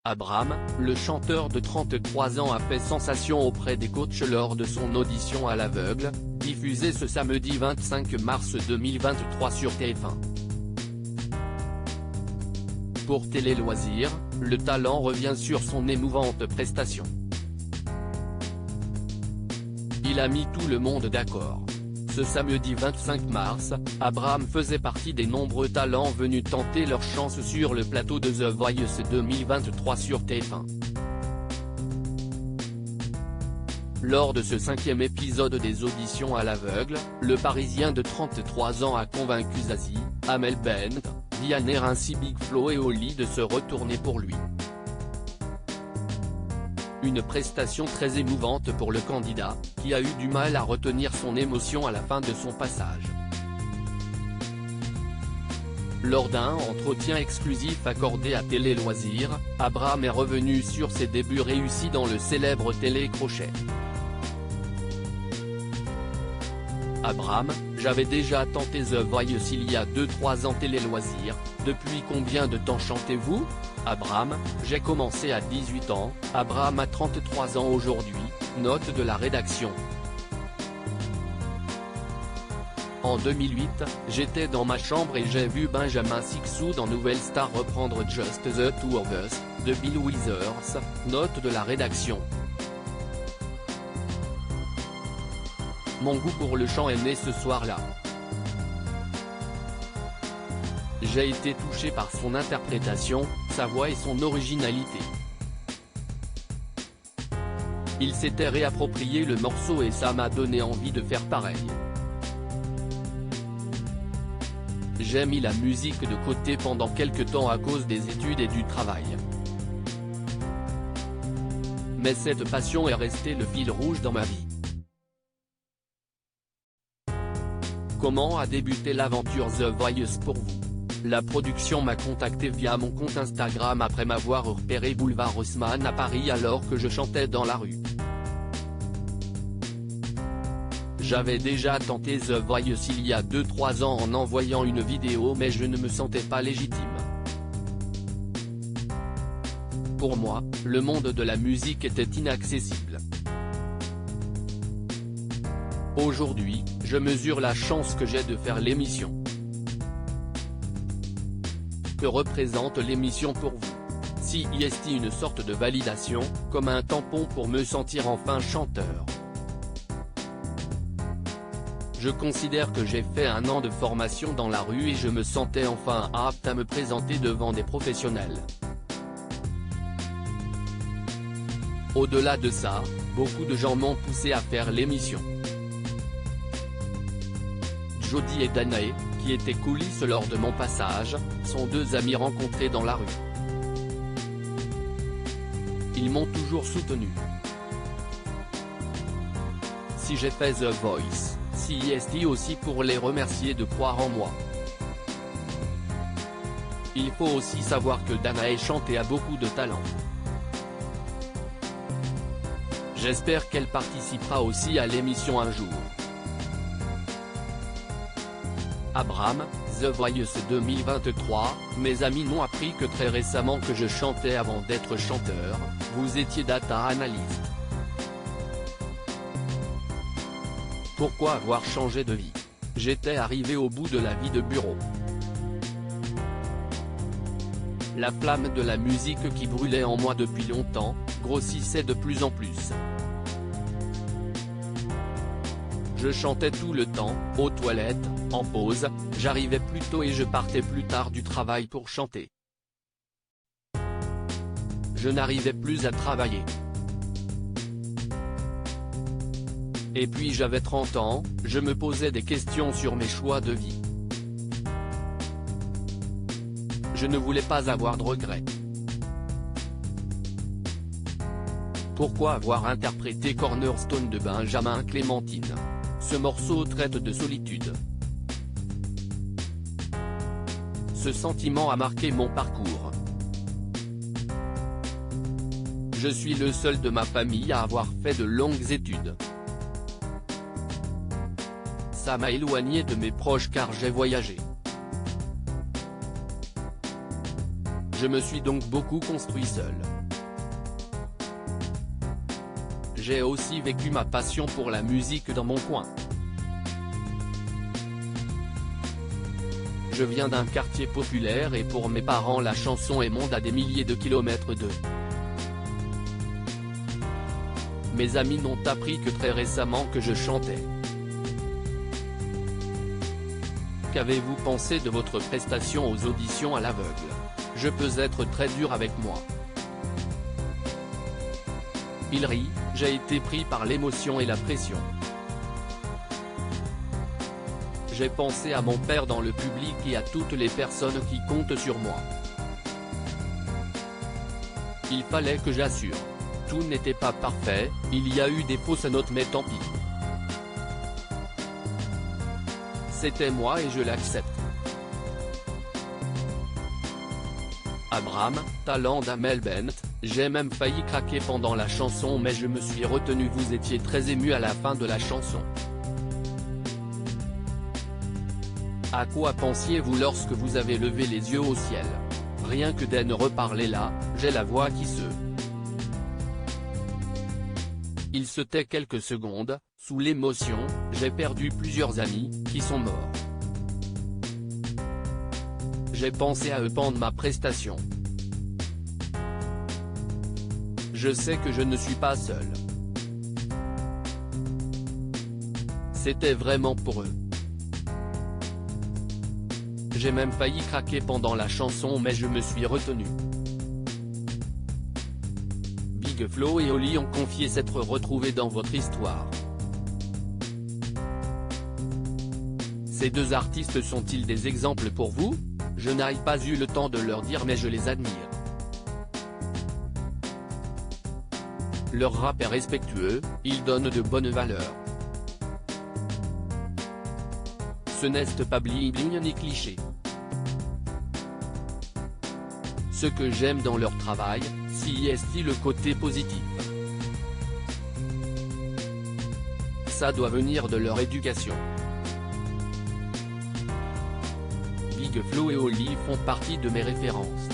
Abraham, le chanteur de 33 ans a fait sensation auprès des coachs lors de son audition à l'aveugle, diffusée ce samedi 25 mars 2023 sur TF1. Pour Télé Loisirs, le talent revient sur son émouvante prestation. Il a mis tout le monde d'accord. Ce samedi 25 mars, Abraham faisait partie des nombreux talents venus tenter leur chance sur le plateau de The Voice 2023 sur TF1. Lors de ce 5e épisode des auditions à l'aveugle, le Parisien de 33 ans a convaincu Zazie, Amel Bent, Vianney ainsi Big Flo et Oli de se retourner pour lui. Une prestation très émouvante pour le candidat, qui a eu du mal à retenir son émotion à la fin de son passage. Lors d'un entretien exclusif accordé à Télé Loisirs, Abraham est revenu sur ses débuts réussis dans le célèbre télécrochet. Abraham, j'avais déjà tenté The Voice il y a 2-3 ans. Télé Loisirs, depuis combien de temps chantez-vous? Abraham, j'ai commencé à 18 ans, Abraham a 33 ans aujourd'hui, note de la rédaction. En 2008, j'étais dans ma chambre et j'ai vu Benjamin Sixou dans Nouvelle Star reprendre Just the Two of Us, de Bill Withers, note de la rédaction. Mon goût pour le chant est né ce soir-là. J'ai été touché par son interprétation, sa voix et son originalité. Il s'était réapproprié le morceau et ça m'a donné envie de faire pareil. J'ai mis la musique de côté pendant quelques temps à cause des études et du travail. Mais cette passion est restée le fil rouge dans ma vie. Comment a débuté l'aventure The Voice pour vous? La production m'a contacté via mon compte Instagram après m'avoir repéré boulevard Haussmann à Paris alors que je chantais dans la rue. J'avais déjà tenté The Voice il y a 2-3 ans en envoyant une vidéo mais je ne me sentais pas légitime. Pour moi, le monde de la musique était inaccessible. Aujourd'hui, je mesure la chance que j'ai de faire l'émission. Que représente l'émission pour vous? Si est une sorte de validation, comme un tampon pour me sentir enfin chanteur. Je considère que j'ai fait 1 an de formation dans la rue et je me sentais enfin apte à me présenter devant des professionnels. Au-delà de ça, beaucoup de gens m'ont poussé à faire l'émission. Jody et Danae, qui étaient coulisses lors de mon passage, sont 2 amis rencontrés dans la rue. Ils m'ont toujours soutenu. Si j'ai fait The Voice, si est aussi pour les remercier de croire en moi. Il faut aussi savoir que Danae chante et a beaucoup de talent. J'espère qu'elle participera aussi à l'émission un jour. Abraham, The Voice 2023, mes amis m'ont appris que très récemment que je chantais avant d'être chanteur, vous étiez data analyst. Pourquoi avoir changé de vie? J'étais arrivé au bout de la vie de bureau. La flamme de la musique qui brûlait en moi depuis longtemps, grossissait de plus en plus. Je chantais tout le temps, aux toilettes, en pause, j'arrivais plus tôt et je partais plus tard du travail pour chanter. Je n'arrivais plus à travailler. Et puis j'avais 30 ans, je me posais des questions sur mes choix de vie. Je ne voulais pas avoir de regrets. Pourquoi avoir interprété Cornerstone de Benjamin Clémentine? Ce morceau traite de solitude. Ce sentiment a marqué mon parcours. Je suis le seul de ma famille à avoir fait de longues études. Ça m'a éloigné de mes proches car j'ai voyagé. Je me suis donc beaucoup construit seul. j'ai aussi vécu ma passion pour la musique dans mon coin. Je viens d'un quartier populaire et pour mes parents la chanson est monde à des milliers de kilomètres d'eux. Mes amis n'ont appris que très récemment que je chantais. Qu'avez-vous pensé de votre prestation aux auditions à l'aveugle? Je peux être très dur avec moi. Il rit, j'ai été pris par l'émotion et la pression. J'ai pensé à mon père dans le public et à toutes les personnes qui comptent sur moi. Il fallait que j'assure. Tout n'était pas parfait, il y a eu des fausses notes mais tant pis. C'était moi et je l'accepte. Abraham, talent d'Amel Bent, j'ai même failli craquer pendant la chanson mais je me suis retenu. Vous étiez très ému à la fin de la chanson. À quoi pensiez-vous lorsque vous avez levé les yeux au ciel? Rien que d'en reparler là, j'ai la voix qui se... Il se tait quelques secondes, sous l'émotion, j'ai perdu plusieurs amis, qui sont morts. J'ai pensé à eux pendant ma prestation. Je sais que je ne suis pas seul. C'était vraiment pour eux. J'ai même failli craquer pendant la chanson mais je me suis retenu. Big Flo et Oli ont confié s'être retrouvés dans votre histoire. Ces deux artistes sont-ils des exemples pour vous? Je n'ai pas eu le temps de leur dire mais je les admire. Leur rap est respectueux, ils donnent de bonnes valeurs. Ce n'est pas bling ni cliché. Ce que j'aime dans leur travail, c'est le côté positif. Ça doit venir de leur éducation. Big Flo et Oli font partie de mes références.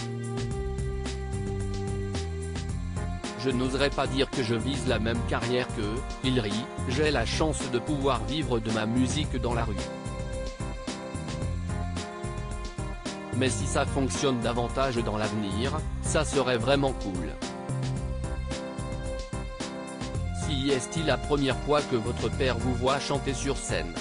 Je n'oserais pas dire que je vise la même carrière qu'eux, il rit, j'ai la chance de pouvoir vivre de ma musique dans la rue. Mais si ça fonctionne davantage dans l'avenir, ça serait vraiment cool. Si est-il la première fois que votre père vous voit chanter sur scène?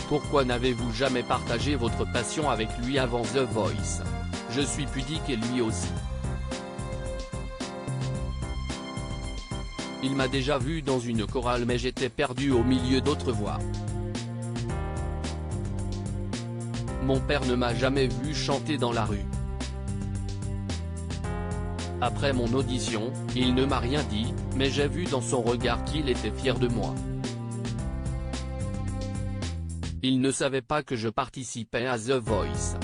Pourquoi n'avez-vous jamais partagé votre passion avec lui avant The Voice? Je suis pudique et lui aussi. Il m'a déjà vu dans une chorale mais j'étais perdu au milieu d'autres voix. Mon père ne m'a jamais vu chanter dans la rue. Après mon audition, il ne m'a rien dit, mais j'ai vu dans son regard qu'il était fier de moi. Il ne savait pas que je participais à The Voice.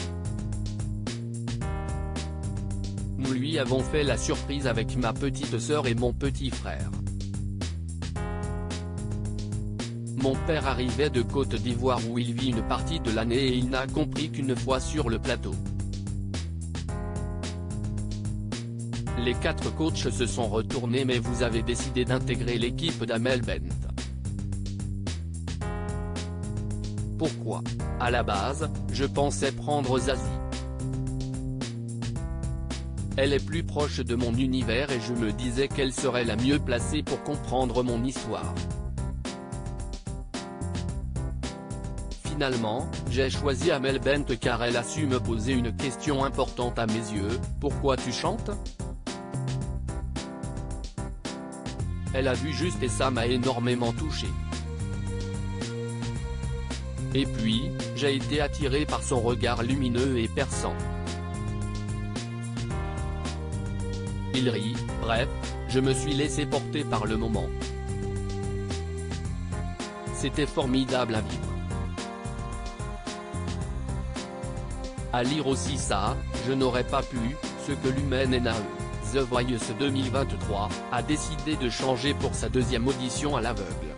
Nous lui avons fait la surprise avec ma petite sœur et mon petit frère. Mon père arrivait de Côte d'Ivoire où il vit une partie de l'année et il n'a compris qu'une fois sur le plateau. Les 4 coachs se sont retournés mais vous avez décidé d'intégrer l'équipe d'Amel Bent. Pourquoi? À la base, je pensais prendre Zazie. Elle est plus proche de mon univers et je me disais qu'elle serait la mieux placée pour comprendre mon histoire. Finalement, j'ai choisi Amel Bent car elle a su me poser une question importante à mes yeux, pourquoi tu chantes? Elle a vu juste et ça m'a énormément touché. Et puis, j'ai été attiré par son regard lumineux et perçant. Il rit, bref, je me suis laissé porter par le moment. C'était formidable à vivre. À lire aussi ça, je n'aurais pas pu, ce que l'humaine est nae. The Voice 2023, a décidé de changer pour sa deuxième audition à l'aveugle.